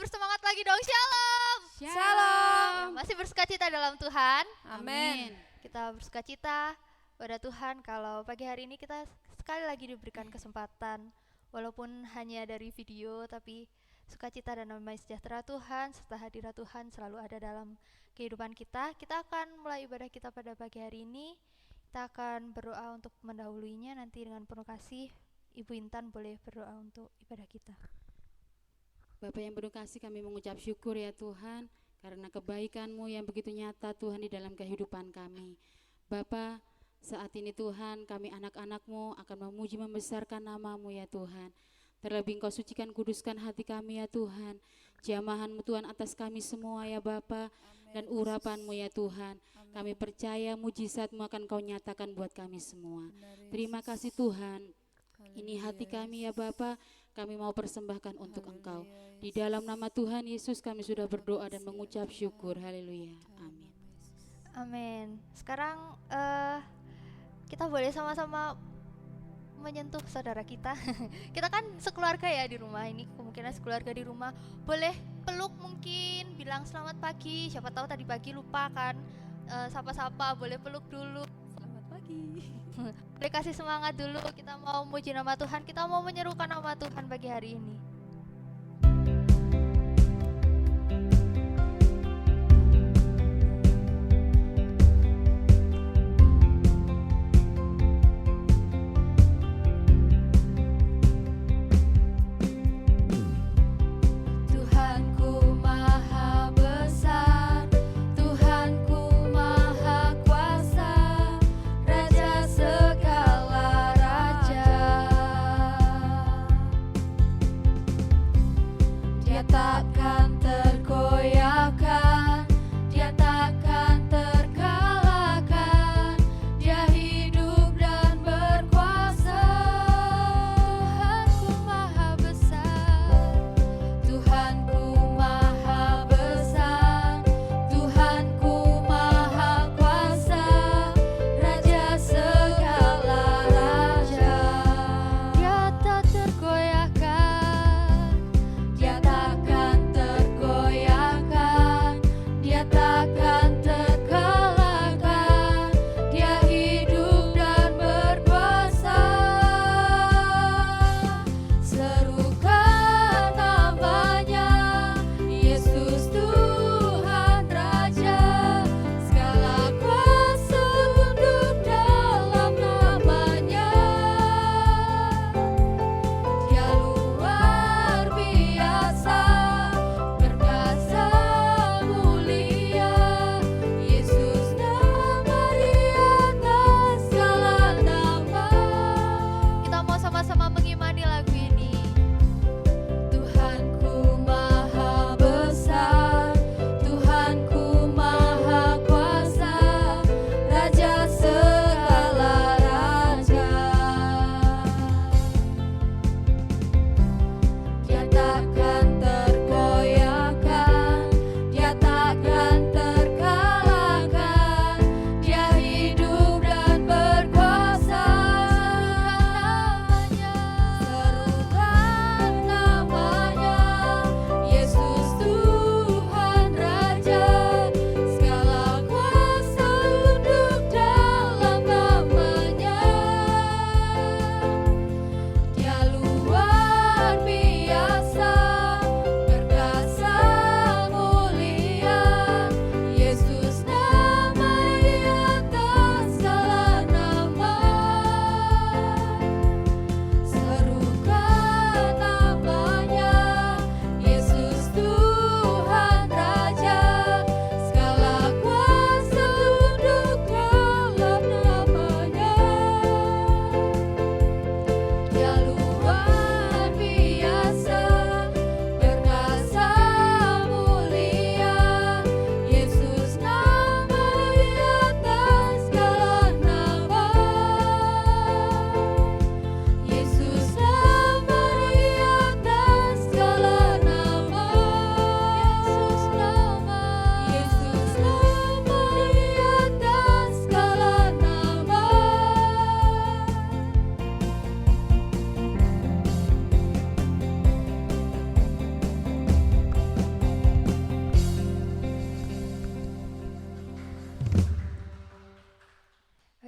bersemangat lagi dong, shalom. Shalom. Ya, masih bersukacita dalam Tuhan. Amin. Kita bersukacita pada Tuhan kalau pagi hari ini kita sekali lagi diberikan kesempatan, walaupun hanya dari video, tapi sukacita dan damai sejahtera Tuhan serta hadirat Tuhan selalu ada dalam kehidupan kita. Kita akan mulai ibadah kita pada pagi hari ini. Kita akan berdoa untuk mendahuluinya. Nanti dengan penuh kasih Ibu Intan boleh berdoa untuk ibadah kita. Bapak yang penuh kasih, kami mengucap syukur ya Tuhan, karena kebaikan-Mu yang begitu nyata Tuhan di dalam kehidupan kami. Bapak, saat ini Tuhan, kami anak-anak-Mu akan memuji membesarkan nama-Mu ya Tuhan. Terlebih Engkau sucikan kuduskan hati kami ya Tuhan. Jamahan-Mu Tuhan atas kami semua ya Bapa, dan urapan-Mu ya Tuhan. Kami percaya mujizat-Mu akan Kau nyatakan buat kami semua. Terima kasih Tuhan. Ini hati kami ya Bapa, kami mau persembahkan untuk Engkau. Di dalam nama Tuhan Yesus kami sudah berdoa dan mengucap syukur. Haleluya. Amin. Amin. Sekarang kita boleh sama-sama menyentuh saudara kita. Kita kan sekeluarga ya di rumah ini, kemungkinan sekeluarga di rumah. Boleh peluk mungkin, bilang selamat pagi. Siapa tahu tadi pagi lupa kan, sapa-sapa, boleh peluk dulu. Selamat pagi. Boleh kasih semangat dulu. Kita mau muji nama Tuhan, kita mau menyerukan nama Tuhan pagi hari ini.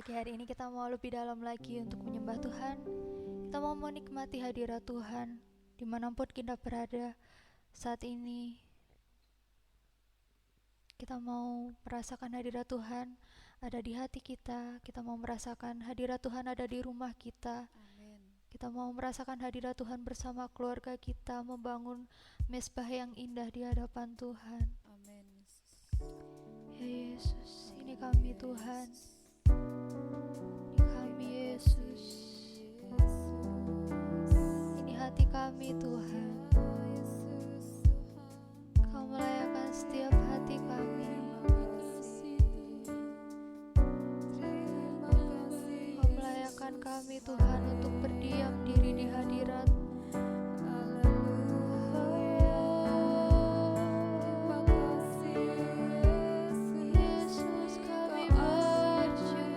Pagi hari ini kita mau lebih dalam lagi untuk menyembah Tuhan. Kita mau menikmati hadirat Tuhan dimanapun kita berada saat ini. Kita mau merasakan hadirat Tuhan ada di hati kita. Kita mau merasakan hadirat Tuhan ada di rumah kita. Amin. Kita mau merasakan hadirat Tuhan bersama keluarga kita, membangun mezbah yang indah di hadapan Tuhan. Amin. Ya Yesus, ini kami Tuhan. Ini kami Yesus. Ini hati kami Tuhan. Kau melayakan setiap hati kami. Kau melayakan kami Tuhan untuk berdiam diri di hadirat. Yesus, kami berjuang.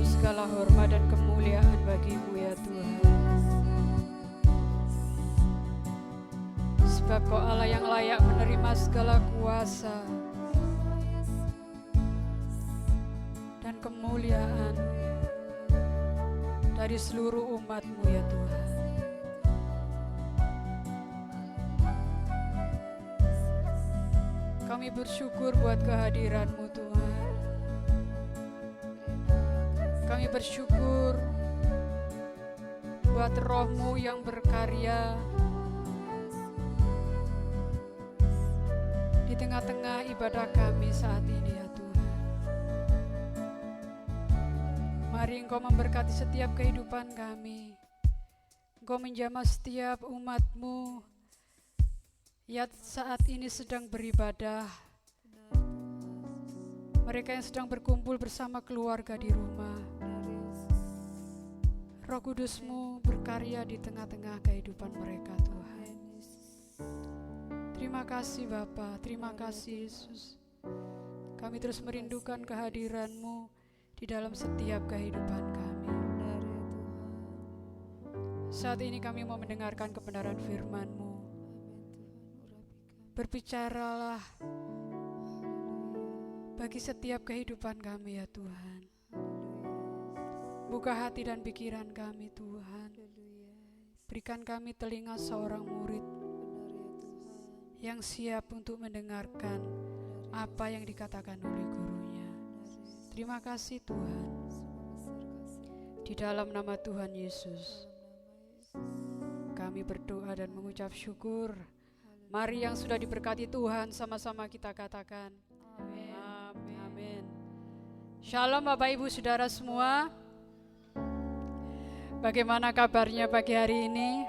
segala hormat dan kemuliaan bagi-Mu ya Tuhan. Sebab Kau Allah yang layak menerima segala kuasa dan kemuliaan dari seluruh umat-Mu ya Tuhan. Kami bersyukur buat kehadiran-Mu Tuhan. Kami bersyukur buat Roh-Mu yang berkarya di tengah-tengah ibadah kami saat ini ya Tuhan. Mari Engkau memberkati setiap kehidupan kami. Engkau menjamah setiap umat-Mu yang saat ini sedang beribadah. Mereka yang sedang berkumpul bersama keluarga di rumah. Roh Kudus-Mu berkarya di tengah-tengah kehidupan mereka Tuhan. Terima kasih Bapa, terima kasih Yesus. Kami terus merindukan kehadiran-Mu di dalam setiap kehidupan kami. Saat ini kami mau mendengarkan kebenaran firman-Mu. Berbicaralah bagi setiap kehidupan kami ya Tuhan. Buka hati dan pikiran kami Tuhan. Berikan kami telinga seorang murid yang siap untuk mendengarkan apa yang dikatakan oleh gurunya. Terima kasih Tuhan. Di dalam nama Tuhan Yesus kami berdoa dan mengucap syukur. Mari yang sudah diberkati Tuhan sama-sama kita katakan amin. Amin. Shalom Bapak Ibu Saudara semua. Bagaimana kabarnya pagi hari ini?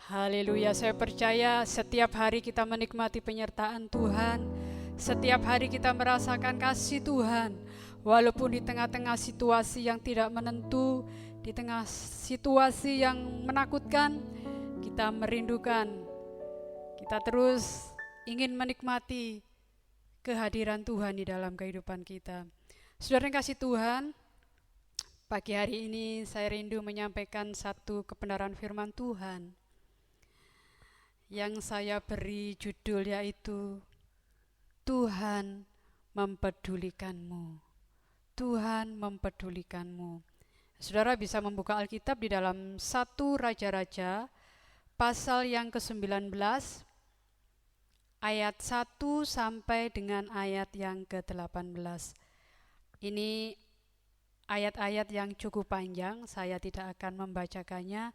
Haleluya, saya percaya setiap hari kita menikmati penyertaan Tuhan. Setiap hari kita merasakan kasih Tuhan. Walaupun di tengah-tengah situasi yang tidak menentu, di tengah situasi yang menakutkan, kita merindukan, kita terus ingin menikmati kehadiran Tuhan di dalam kehidupan kita. Saudara yang kasih Tuhan, pagi hari ini saya rindu menyampaikan satu kebenaran firman Tuhan yang saya beri judul yaitu Tuhan mempedulikanmu. Tuhan mempedulikanmu. Saudara bisa membuka Alkitab di dalam 1 Raja-Raja pasal yang ke-19 ayat 1 sampai dengan ayat yang ke-18. Ini ayat-ayat yang cukup panjang, saya tidak akan membacakannya.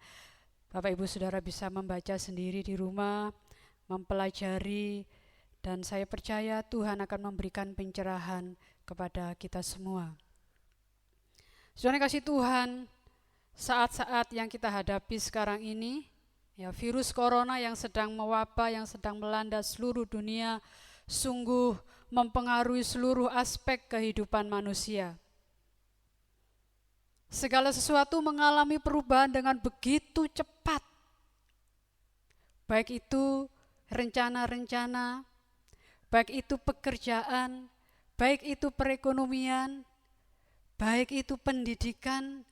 Bapak Ibu Saudara bisa membaca sendiri di rumah, mempelajari, dan saya percaya Tuhan akan memberikan pencerahan kepada kita semua. Saudara kasih Tuhan, saat-saat yang kita hadapi sekarang ini, ya, virus corona yang sedang mewabah, yang sedang melanda seluruh dunia, sungguh mempengaruhi seluruh aspek kehidupan manusia. Segala sesuatu mengalami perubahan dengan begitu cepat. Baik itu rencana-rencana, baik itu pekerjaan, baik itu perekonomian, baik itu pendidikan,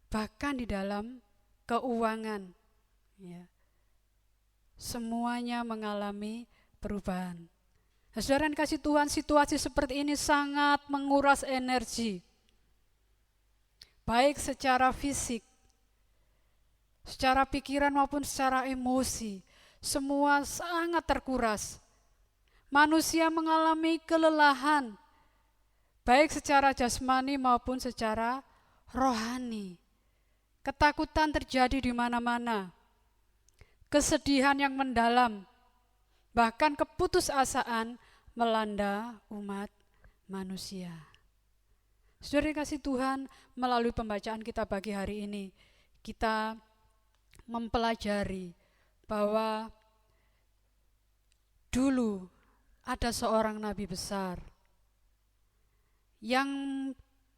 bahkan di dalam keuangan. Ya. Semuanya mengalami perubahan. Nah, saudara yang kasih Tuhan, situasi seperti ini sangat menguras energi. Baik secara fisik, secara pikiran maupun secara emosi, semua sangat terkuras. Manusia mengalami kelelahan, baik secara jasmani maupun secara rohani. Ketakutan terjadi di mana-mana. Kesedihan yang mendalam, bahkan keputusasaan melanda umat manusia. Saudara dikasih Tuhan, melalui pembacaan kita pagi hari ini, kita mempelajari bahwa dulu ada seorang nabi besar yang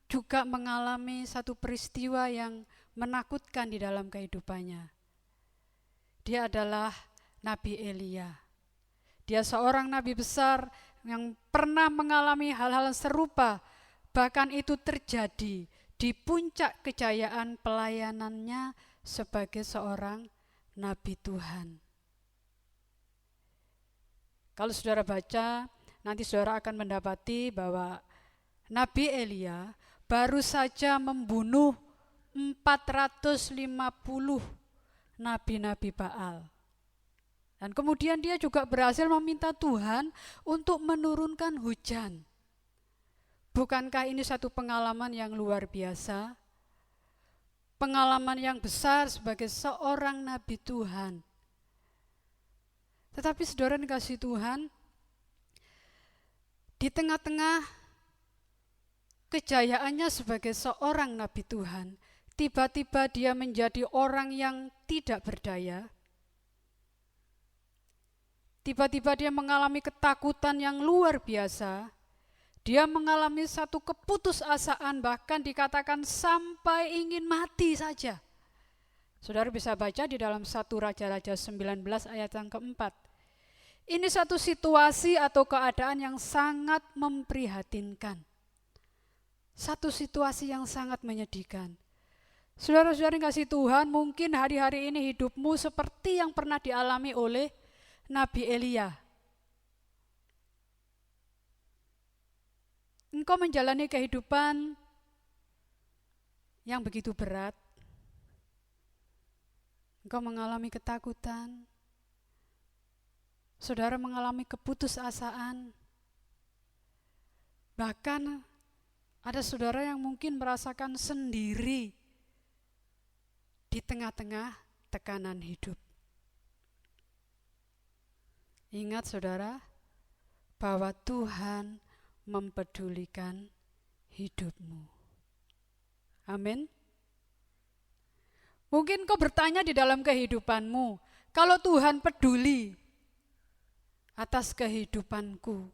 juga mengalami satu peristiwa yang menakutkan di dalam kehidupannya. Dia adalah Nabi Elia. Dia seorang nabi besar yang pernah mengalami hal-hal serupa, bahkan itu terjadi di puncak kejayaan pelayanannya sebagai seorang nabi Tuhan. Kalau saudara baca, nanti saudara akan mendapati bahwa Nabi Elia baru saja membunuh 450 nabi-nabi Baal. Dan kemudian dia juga berhasil meminta Tuhan untuk menurunkan hujan. Bukankah ini satu pengalaman yang luar biasa? Pengalaman yang besar sebagai seorang nabi Tuhan. Tetapi saudara dikasih Tuhan, di tengah-tengah kejayaannya sebagai seorang nabi Tuhan, tiba-tiba dia menjadi orang yang tidak berdaya. Tiba-tiba dia mengalami ketakutan yang luar biasa. Dia mengalami satu keputusasaan, bahkan dikatakan sampai ingin mati saja. Saudara bisa baca di dalam 1 Raja-Raja 19 ayat yang keempat. Ini satu situasi atau keadaan yang sangat memprihatinkan. Satu situasi yang sangat menyedihkan. Saudara-saudara yang kasih Tuhan, mungkin hari-hari ini hidupmu seperti yang pernah dialami oleh Nabi Elia. Engkau menjalani kehidupan yang begitu berat. Engkau mengalami ketakutan. Saudara mengalami keputusasaan. Bahkan ada saudara yang mungkin merasakan sendiri di tengah-tengah tekanan hidup. Ingat saudara, bahwa Tuhan mempedulikan hidupmu. Amin. Mungkin kau bertanya di dalam kehidupanmu, kalau Tuhan peduli atas kehidupanku,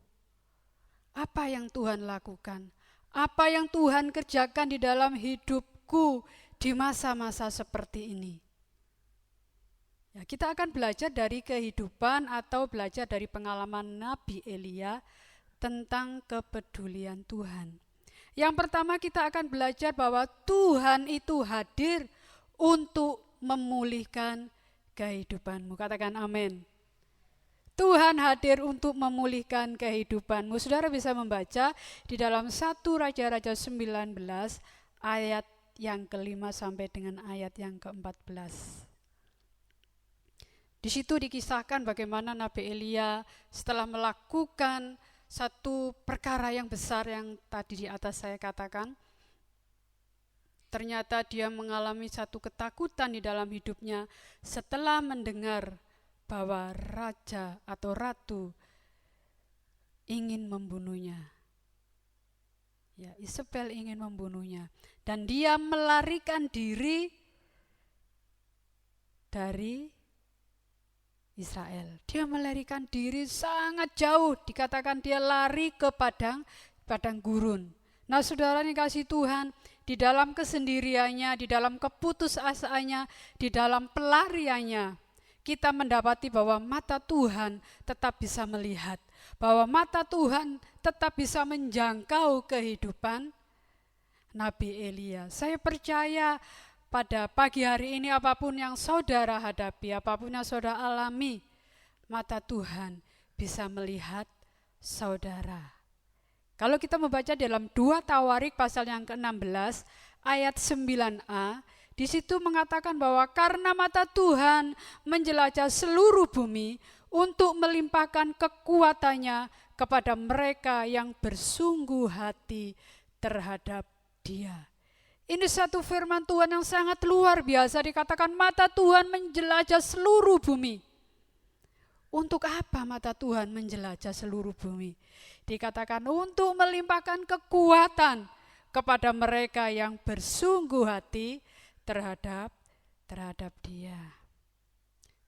apa yang Tuhan lakukan? Apa yang Tuhan kerjakan di dalam hidupku di masa-masa seperti ini? Ya, kita akan belajar dari kehidupan atau belajar dari pengalaman Nabi Elia tentang kepedulian Tuhan. Yang pertama kita akan belajar bahwa Tuhan itu hadir untuk memulihkan kehidupanmu. Katakan amin. Tuhan hadir untuk memulihkan kehidupanmu. Saudara bisa membaca di dalam 1 Raja-Raja 19 ayat yang ke-5 sampai dengan ayat yang ke-14. Di situ dikisahkan bagaimana Nabi Elia setelah melakukan satu perkara yang besar yang tadi di atas saya katakan. Ternyata dia mengalami satu ketakutan di dalam hidupnya setelah mendengar bahwa raja atau ratu ingin membunuhnya. Ya, Isabel ingin membunuhnya. Dan dia melarikan diri dari Israel. Dia melarikan diri sangat jauh, dikatakan dia lari ke padang gurun. Nah saudara yang kasih Tuhan, di dalam kesendiriannya, di dalam keputusasaannya, di dalam pelariannya, kita mendapati bahwa mata Tuhan tetap bisa melihat, bahwa mata Tuhan tetap bisa menjangkau kehidupan Nabi Elia. Saya percaya pada pagi hari ini apapun yang saudara hadapi, apapun yang saudara alami, mata Tuhan bisa melihat saudara. Kalau kita membaca dalam 2 Tawarik pasal yang ke-16 ayat 9a, di situ mengatakan bahwa karena mata Tuhan menjelajah seluruh bumi untuk melimpahkan kekuatannya kepada mereka yang bersungguh hati terhadap Dia. Ini satu firman Tuhan yang sangat luar biasa, dikatakan mata Tuhan menjelajah seluruh bumi. Untuk apa mata Tuhan menjelajah seluruh bumi? Dikatakan untuk melimpahkan kekuatan kepada mereka yang bersungguh hati terhadap Dia.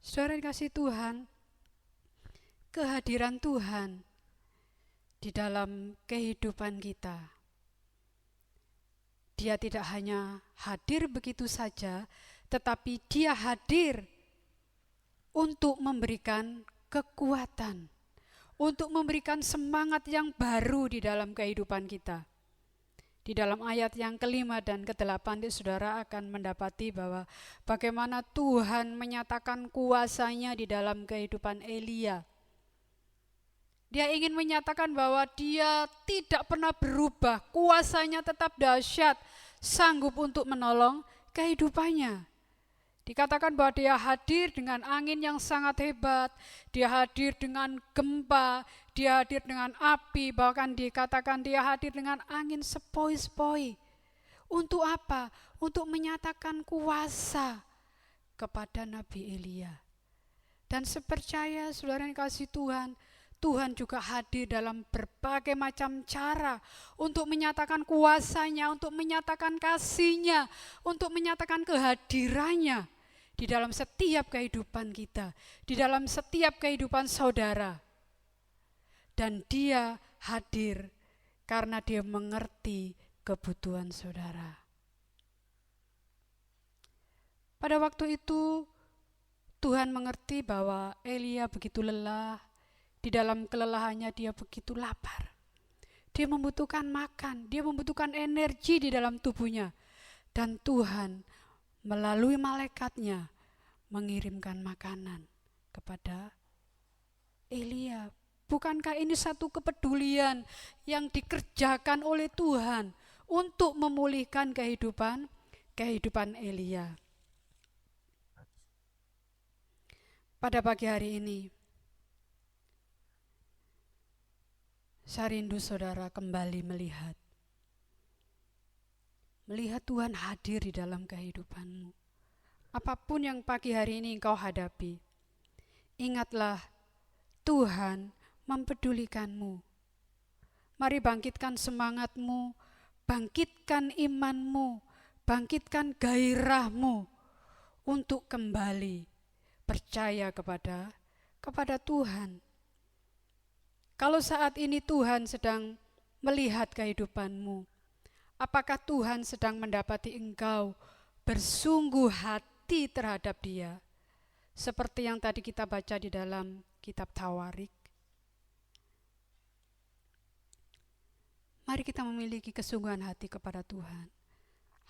Saudara yang kasih Tuhan, kehadiran Tuhan di dalam kehidupan kita, Dia tidak hanya hadir begitu saja, tetapi Dia hadir untuk memberikan kekuatan, untuk memberikan semangat yang baru di dalam kehidupan kita. Di dalam ayat yang kelima dan ke-8 saudara akan mendapati bahwa bagaimana Tuhan menyatakan kuasa-Nya di dalam kehidupan Elia. Dia ingin menyatakan bahwa dia tidak pernah berubah, kuasa-Nya tetap dahsyat, sanggup untuk menolong kehidupannya. Dikatakan bahwa dia hadir dengan angin yang sangat hebat, dia hadir dengan gempa, dia hadir dengan api, bahkan dikatakan dia hadir dengan angin sepoi-sepoi. Untuk apa? Untuk menyatakan kuasa kepada Nabi Elia. Dan sepercaya saudara yang kasih Tuhan, Tuhan juga hadir dalam berbagai macam cara untuk menyatakan kuasa-Nya, untuk menyatakan kasih-Nya, untuk menyatakan kehadirannya di dalam setiap kehidupan kita, di dalam setiap kehidupan saudara. Dan dia hadir karena dia mengerti kebutuhan saudara. Pada waktu itu Tuhan mengerti bahwa Elia begitu lelah. Di dalam kelelahannya dia begitu lapar. Dia membutuhkan makan, dia membutuhkan energi di dalam tubuhnya. Dan Tuhan melalui malaikatnya mengirimkan makanan kepada Elia. Bukankah ini satu kepedulian yang dikerjakan oleh Tuhan untuk memulihkan kehidupan Elia? Pada pagi hari ini, saya rindu saudara kembali melihat Tuhan hadir di dalam kehidupanmu. Apapun yang pagi hari ini engkau hadapi, ingatlah Tuhan mempedulikanmu. Mari bangkitkan semangatmu, bangkitkan imanmu, bangkitkan gairahmu untuk kembali percaya kepada Tuhan. Kalau saat ini Tuhan sedang melihat kehidupanmu, apakah Tuhan sedang mendapati engkau bersungguh hati terhadap Dia? Seperti yang tadi kita baca di dalam kitab Tawarik. Mari kita memiliki kesungguhan hati kepada Tuhan.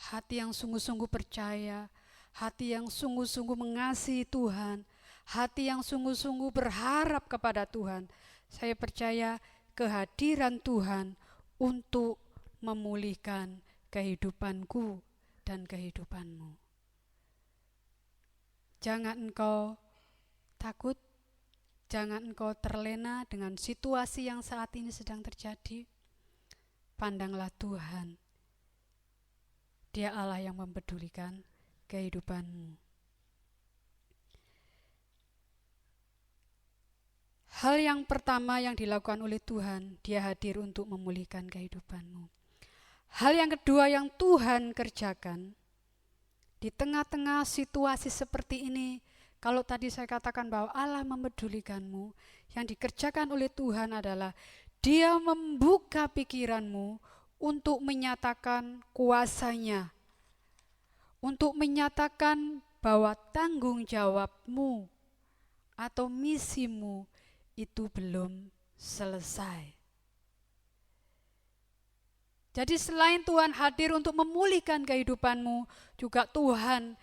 Hati yang sungguh-sungguh percaya, hati yang sungguh-sungguh mengasihi Tuhan, hati yang sungguh-sungguh berharap kepada Tuhan. Saya percaya kehadiran Tuhan untuk memulihkan kehidupanku dan kehidupanmu. Jangan engkau takut, jangan engkau terlena dengan situasi yang saat ini sedang terjadi. Pandanglah Tuhan, Dia Allah yang mempedulikan kehidupanmu. Hal yang pertama yang dilakukan oleh Tuhan, Dia hadir untuk memulihkan kehidupanmu. Hal yang kedua yang Tuhan kerjakan, di tengah-tengah situasi seperti ini, kalau tadi saya katakan bahwa Allah mempedulikanmu, yang dikerjakan oleh Tuhan adalah Dia membuka pikiranmu untuk menyatakan kuasa-Nya, untuk menyatakan bahwa tanggung jawabmu atau misimu itu belum selesai. Jadi selain Tuhan hadir untuk memulihkan kehidupanmu, juga Tuhan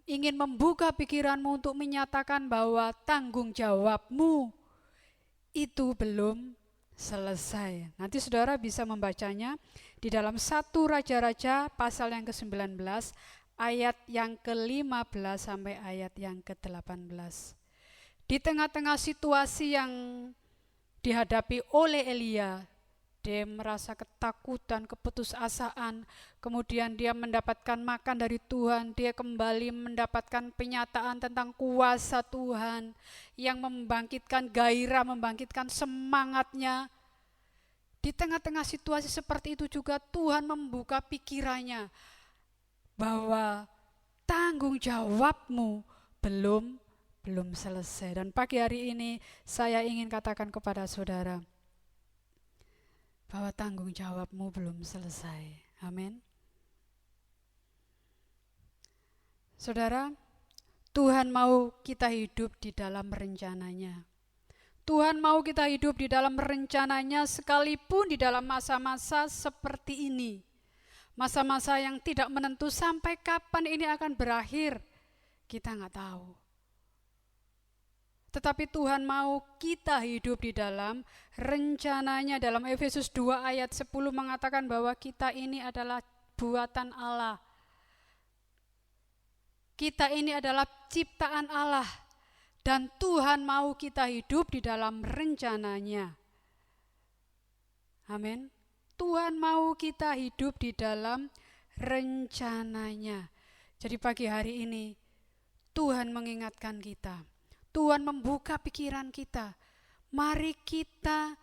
ingin membuka pikiranmu untuk menyatakan bahwa tanggung jawabmu itu belum selesai. Nanti saudara bisa membacanya di dalam 1 Raja-Raja pasal yang ke-19 ayat yang ke-15 sampai ayat yang ke-18. Di tengah-tengah situasi yang dihadapi oleh Elia, dia merasa ketakutan, keputusasaan, kemudian dia mendapatkan makan dari Tuhan, dia kembali mendapatkan penyataan tentang kuasa Tuhan yang membangkitkan gairah, membangkitkan semangatnya. Di tengah-tengah situasi seperti itu juga Tuhan membuka pikirannya bahwa tanggung jawabmu belum selesai. Dan pagi hari ini saya ingin katakan kepada saudara bahwa tanggung jawabmu belum selesai. Amin. Saudara, Tuhan mau kita hidup di dalam rencananya. Tuhan mau kita hidup di dalam rencananya sekalipun di dalam masa-masa seperti ini. Masa-masa yang tidak menentu, sampai kapan ini akan berakhir, kita nggak tahu. Tetapi Tuhan mau kita hidup di dalam rencananya. Dalam Efesus 2 ayat 10 mengatakan bahwa kita ini adalah buatan Allah. Kita ini adalah ciptaan Allah. Dan Tuhan mau kita hidup di dalam rencananya. Amin. Tuhan mau kita hidup di dalam rencananya. Jadi pagi hari ini Tuhan mengingatkan kita. Tuhan membuka pikiran kita. Mari kita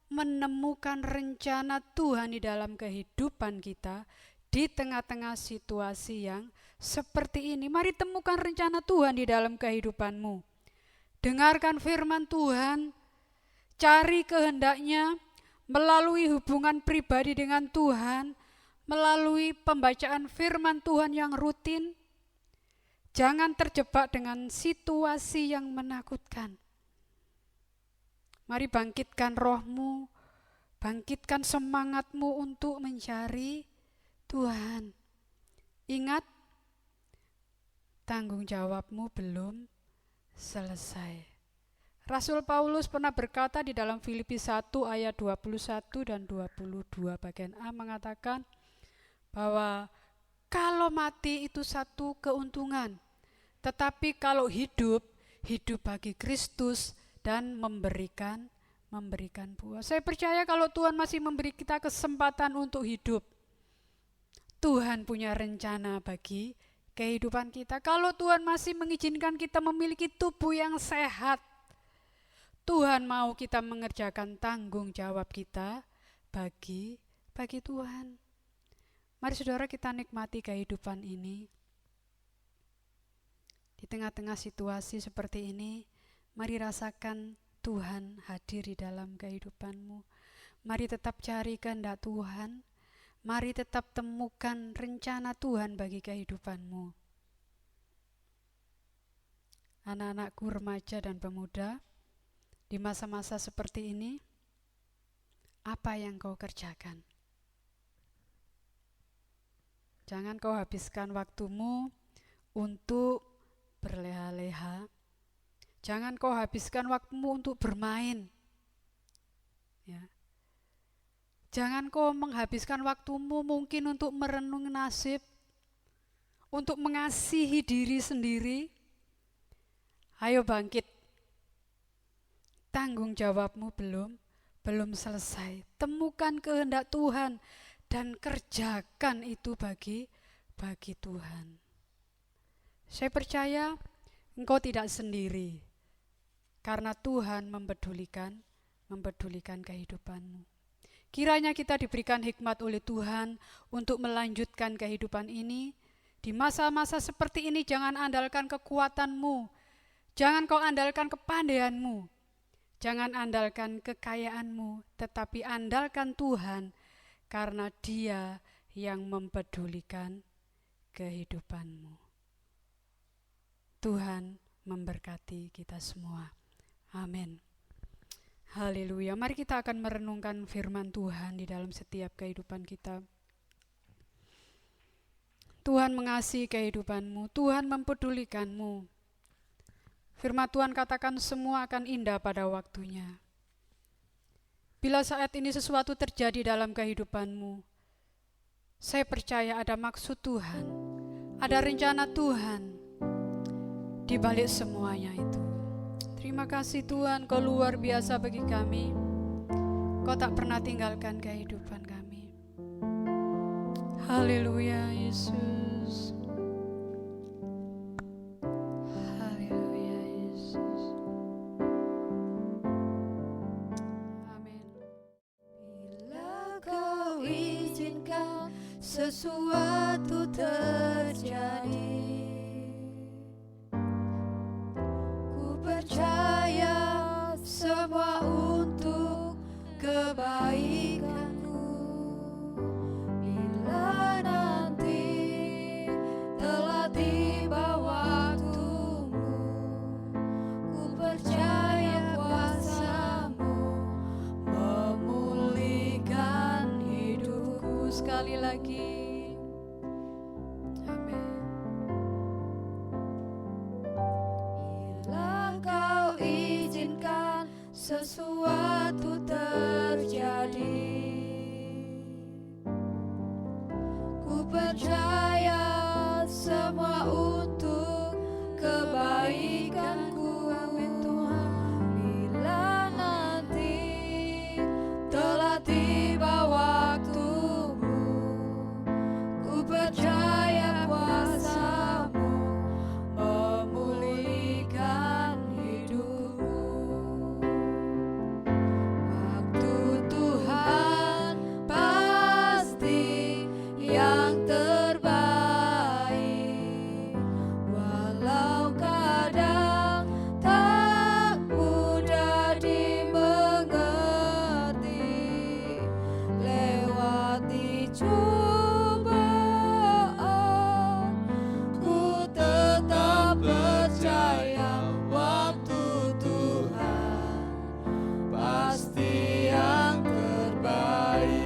menemukan rencana Tuhan di dalam kehidupan kita di tengah-tengah situasi yang seperti ini. Mari temukan rencana Tuhan di dalam kehidupanmu. Dengarkan firman Tuhan, cari kehendaknya melalui hubungan pribadi dengan Tuhan, melalui pembacaan firman Tuhan yang rutin. Jangan terjebak dengan situasi yang menakutkan. Mari bangkitkan rohmu, bangkitkan semangatmu untuk mencari Tuhan. Ingat, tanggung jawabmu belum selesai. Rasul Paulus pernah berkata di dalam Filipi 1 ayat 21 dan 22 bagian A mengatakan bahwa kalau mati itu satu keuntungan, tetapi kalau hidup, hidup bagi Kristus dan memberikan buah. Saya percaya kalau Tuhan masih memberi kita kesempatan untuk hidup, Tuhan punya rencana bagi kehidupan kita. Kalau Tuhan masih mengizinkan kita memiliki tubuh yang sehat, Tuhan mau kita mengerjakan tanggung jawab kita bagi Tuhan. Mari saudara kita nikmati kehidupan ini. Di tengah-tengah situasi seperti ini, mari rasakan Tuhan hadir di dalam kehidupanmu. Mari tetap cari kehendak Tuhan. Mari tetap temukan rencana Tuhan bagi kehidupanmu. Anak-anakku remaja dan pemuda, di masa-masa seperti ini, apa yang kau kerjakan? Jangan kau habiskan waktumu untuk berleha-leha. Jangan kau habiskan waktumu untuk bermain. Ya. Jangan kau menghabiskan waktumu mungkin untuk merenung nasib, untuk mengasihi diri sendiri. Ayo bangkit. Tanggung jawabmu belum selesai. Temukan kehendak Tuhan dan kerjakan itu bagi Tuhan. Saya percaya engkau tidak sendiri, karena Tuhan mempedulikan kehidupanmu. Kiranya kita diberikan hikmat oleh Tuhan untuk melanjutkan kehidupan ini. Di masa-masa seperti ini jangan andalkan kekuatanmu, jangan kau andalkan kepandaianmu, jangan andalkan kekayaanmu, tetapi andalkan Tuhan, karena Dia yang mempedulikan kehidupanmu. Tuhan memberkati kita semua. Amin. Haleluya. Mari kita akan merenungkan firman Tuhan di dalam setiap kehidupan kita. Tuhan mengasihi kehidupanmu, Tuhan mempedulikanmu. Firman Tuhan katakan semua akan indah pada waktunya. Bila saat ini sesuatu terjadi dalam kehidupanmu, saya percaya ada maksud Tuhan, ada rencana Tuhan di balik semuanya itu. Terima kasih Tuhan, Kau luar biasa bagi kami. Kau tak pernah tinggalkan kehidupan kami. Haleluya Yesus. Haleluya Yesus. Amin. Bila Kau izinkan sesuatu terjadi, percaya semua untuk kebaikanku. Bila nanti telah tiba waktumu, ku percaya kuasa-Mu memulihkan hidupku. Sekali lagi, sesuatu terjadi. Ku percaya semua untuk kebaikanku. Bila nanti telah tiba waktumu, ku percaya kuasa-Mu memulihkan hidupku. Waktu Tuhan pasti yang terbaik, walau kadang tak mudah dimengerti. Lewati cobaan, ku tetap percaya waktu Tuhan pasti yang terbaik.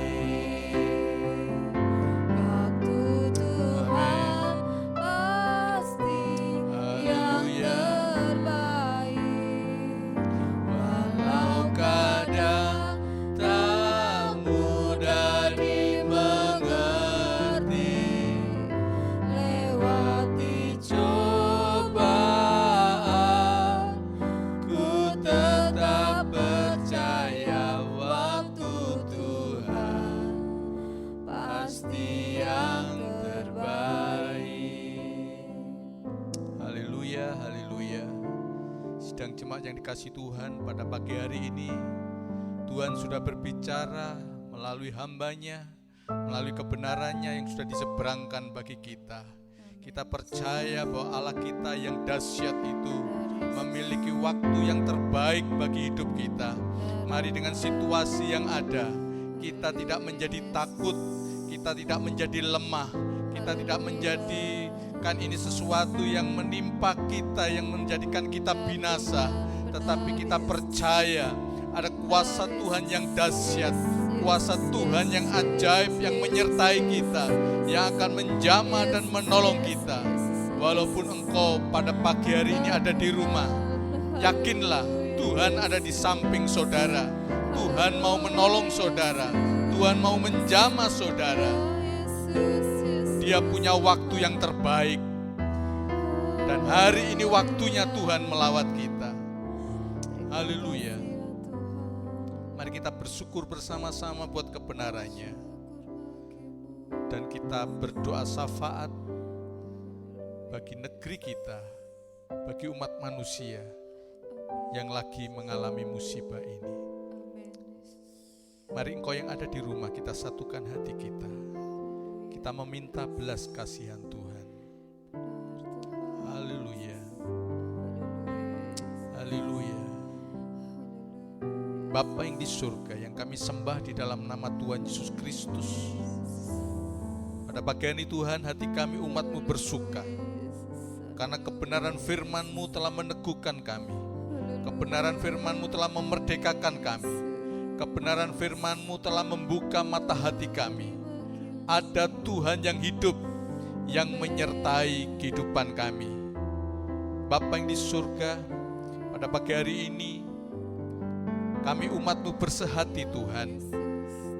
Waktu Tuhan pasti yang terbaik, walau kadang tak mudah dimengerti. Lewati cobaan, ku tetap percaya waktu Tuhan pasti yang terbaik. Haleluya, haleluya. Sidang jemaat yang dikasihi Tuhan, pada pagi hari ini Tuhan sudah berbicara melalui hamba-Nya, melalui kebenarannya yang sudah diseberangkan bagi kita. Kita percaya bahwa Allah kita yang dahsyat itu memiliki waktu yang terbaik bagi hidup kita. Mari dengan situasi yang ada, kita tidak menjadi takut, kita tidak menjadi lemah, kita tidak menjadikan ini sesuatu yang menimpa kita, yang menjadikan kita binasa. Tetapi kita percaya ada kuasa Tuhan yang dahsyat, kuasa Tuhan yang ajaib, yang menyertai kita, yang akan menjamah dan menolong kita. Walaupun engkau pada pagi hari ini ada di rumah, yakinlah Tuhan ada di samping saudara. Tuhan mau menolong saudara, Tuhan mau menjamah saudara. Dia punya waktu yang terbaik, dan hari ini waktunya Tuhan melawat kita. Haleluya. Mari kita bersyukur bersama-sama buat kebenarannya, dan kita berdoa syafaat bagi negeri kita, bagi umat manusia yang lagi mengalami musibah ini. Mari engkau yang ada di rumah, kita satukan hati kita. Kita meminta belas kasihan Tuhan. Haleluya. Haleluya. Bapa yang di surga, yang kami sembah di dalam nama Tuhan Yesus Kristus. Pada pagi ini Tuhan, hati kami umat-Mu bersuka, karena kebenaran firman-Mu telah meneguhkan kami. Kebenaran firman-Mu telah memerdekakan kami. Kebenaran firman-Mu telah membuka mata hati kami. Ada Tuhan yang hidup, yang menyertai kehidupan kami. Bapa yang di surga, pada pagi hari ini kami umat-Mu bersehati Tuhan,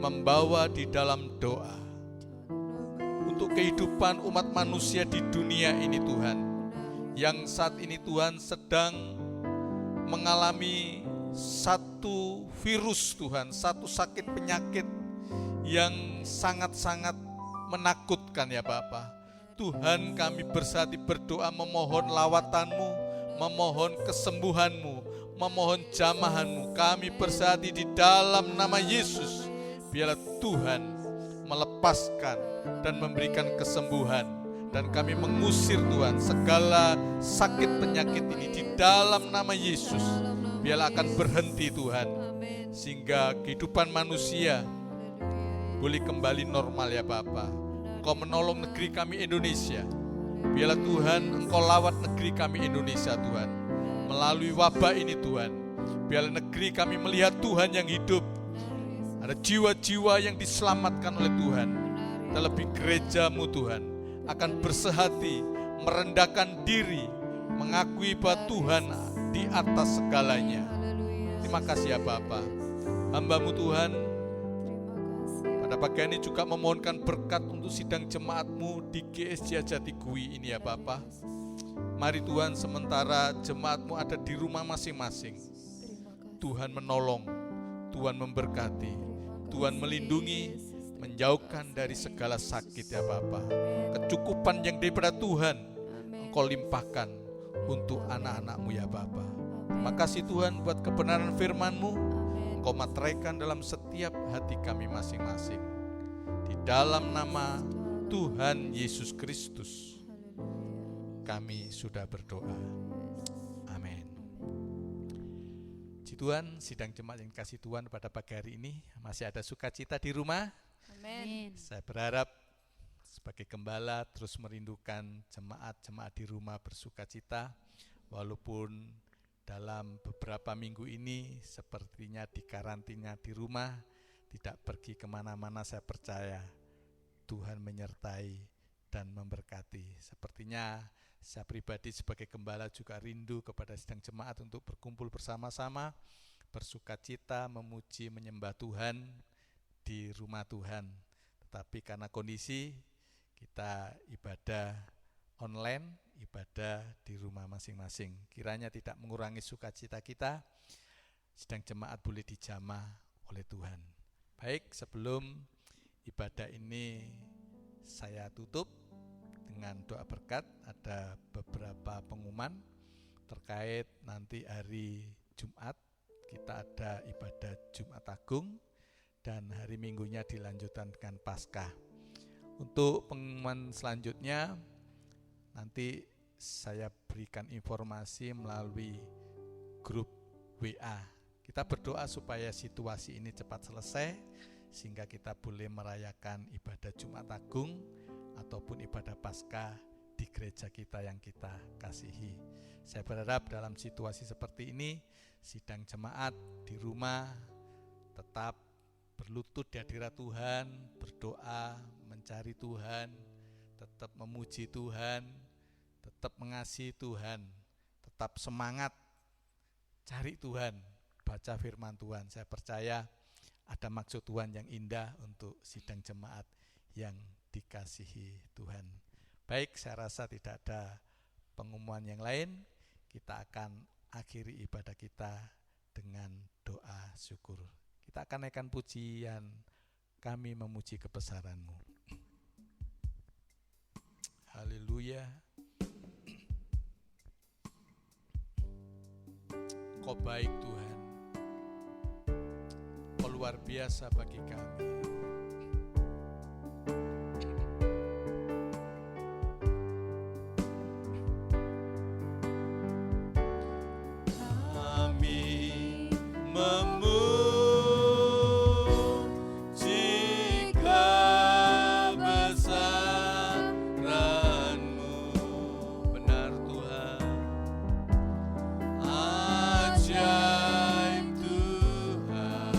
membawa di dalam doa untuk kehidupan umat manusia di dunia ini Tuhan, yang saat ini Tuhan sedang mengalami satu virus Tuhan, satu sakit penyakit yang sangat-sangat menakutkan ya Bapa. Tuhan, kami bersehati berdoa memohon lawatan-Mu, memohon kesembuhan-Mu, memohon jamahan-Mu. Kami bersehati di dalam nama Yesus, biarlah Tuhan melepaskan dan memberikan kesembuhan. Dan kami mengusir Tuhan segala sakit penyakit ini di dalam nama Yesus. Biarlah akan berhenti Tuhan, sehingga kehidupan manusia boleh kembali normal ya Bapa. Engkau menolong negeri kami Indonesia. Biarlah Tuhan Engkau lawat negeri kami Indonesia Tuhan, melalui wabah ini Tuhan. Biarlah negeri kami melihat Tuhan yang hidup. Ada jiwa-jiwa yang diselamatkan oleh Tuhan. Terlebih gereja-Mu Tuhan akan bersehati, merendahkan diri, mengakui bahwa Tuhan di atas segalanya. Terima Terima kasih ya Bapa. Hamba-Mu Tuhan pada pagi ini juga memohonkan berkat untuk sidang jemaat-Mu di GSJ Jatigui ini ya Bapa. Mari Tuhan, sementara jemaat-Mu ada di rumah masing-masing, Tuhan menolong, Tuhan memberkati, Tuhan melindungi, menjauhkan dari segala sakit ya Bapa. Kecukupan yang daripada Tuhan Engkau limpahkan untuk anak-anak-Mu ya Bapa. Terima kasih Tuhan buat kebenaran firman-Mu. Engkau materaikan dalam setiap hati kami masing-masing. Di dalam nama Tuhan Yesus Kristus kami sudah berdoa. Amin. Puji Tuhan, sidang jemaat yang kasih Tuhan pada pagi hari ini masih ada sukacita di rumah. Amin. Saya berharap sebagai gembala terus merindukan jemaat-jemaat di rumah bersukacita, walaupun dalam beberapa minggu ini sepertinya dikarantina di rumah, tidak pergi kemana-mana. Saya percaya Tuhan menyertai dan memberkati. Sepertinya saya pribadi sebagai gembala juga rindu kepada sidang jemaat untuk berkumpul bersama-sama, bersukacita, memuji, menyembah Tuhan di rumah Tuhan. Tetapi karena kondisi kita ibadah online, ibadah di rumah masing-masing, kiranya tidak mengurangi sukacita kita. Sidang jemaat boleh dijamah oleh Tuhan. Baik, sebelum ibadah ini saya tutup dengan doa berkat, ada beberapa pengumuman terkait nanti hari Jumat. Kita ada ibadah Jumat Agung dan hari Minggunya dilanjutkan dengan Paskah. Untuk pengumuman selanjutnya nanti saya berikan informasi melalui grup WA. Kita berdoa supaya situasi ini cepat selesai, sehingga kita boleh merayakan ibadah Jumat Agung ataupun ibadah Paskah di gereja kita yang kita kasihi. Saya berharap dalam situasi seperti ini, sidang jemaat di rumah tetap berlutut di hadirat Tuhan, berdoa, mencari Tuhan, tetap memuji Tuhan, tetap mengasihi Tuhan, tetap semangat cari Tuhan, baca firman Tuhan. Saya percaya ada maksud Tuhan yang indah untuk sidang jemaat yang dikasihi Tuhan. Baik, saya rasa tidak ada pengumuman yang lain. Kita akan akhiri ibadah kita dengan doa syukur. Kita akan naikkan pujian, kami memuji kebesaran-Mu. Haleluya. Kau baik Tuhan, Kau luar biasa bagi kami. Kami memuji kebesaran-Mu, benar Tuhan, ajaib Tuhan.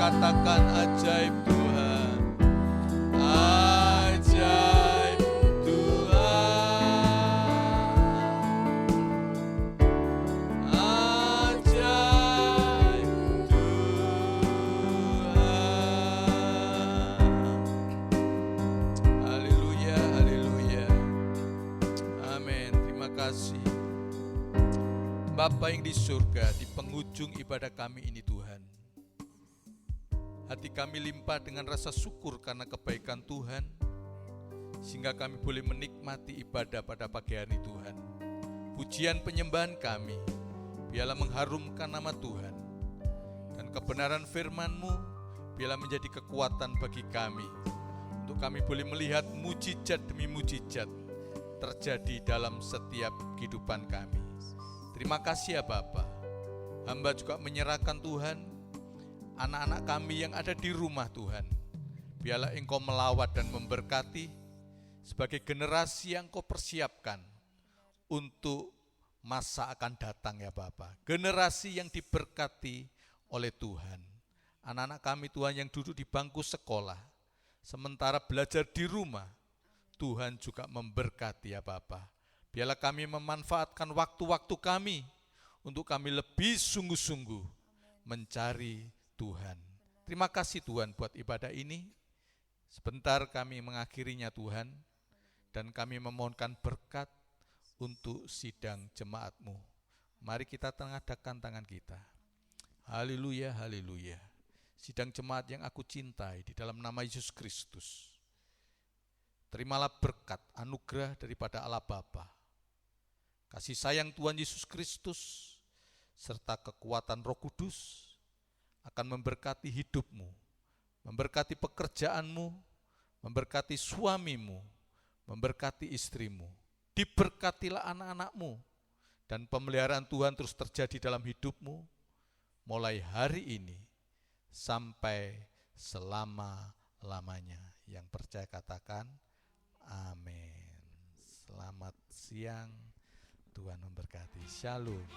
katakan ajaib Tuhan. Ajaib Tuhan. Ajaib Tuhan. Haleluya, haleluya. Amin. Terima kasih Bapa yang di surga, di penghujung ibadah kami ini Tuhan. Hati kami limpah dengan rasa syukur karena kebaikan Tuhan, sehingga kami boleh menikmati ibadah pada pagi hari Tuhan. Pujian penyembahan kami, biarlah mengharumkan nama Tuhan. Dan kebenaran firman-Mu, biarlah menjadi kekuatan bagi kami, untuk kami boleh melihat mujizat demi mujizat terjadi dalam setiap kehidupan kami. Terima kasih ya Bapa. Hamba juga menyerahkan Tuhan anak-anak kami yang ada di rumah Tuhan. Biarlah Engkau melawat dan memberkati sebagai generasi yang Engkau persiapkan untuk masa akan datang ya Bapa. Generasi yang diberkati oleh Tuhan. Anak-anak kami Tuhan yang duduk di bangku sekolah, sementara belajar di rumah, Tuhan juga memberkati ya Bapa. Biarlah kami memanfaatkan waktu-waktu kami untuk kami lebih sungguh-sungguh mencari Tuhan. Terima kasih Tuhan buat ibadah ini. Sebentar kami mengakhirinya Tuhan, dan kami memohonkan berkat untuk sidang jemaat-Mu. Mari kita tengadahkan tangan kita. Haleluya, haleluya. Sidang jemaat yang aku cintai di dalam nama Yesus Kristus. Terimalah berkat, anugerah daripada Allah Bapa, kasih sayang Tuhan Yesus Kristus, serta kekuatan Roh Kudus akan memberkati hidupmu, memberkati pekerjaanmu, memberkati suamimu, memberkati istrimu. Diberkatilah anak-anakmu, dan pemeliharaan Tuhan terus terjadi dalam hidupmu, mulai hari ini sampai selama-lamanya. Yang percaya katakan amin. Selamat siang, Tuhan memberkati. Shalom.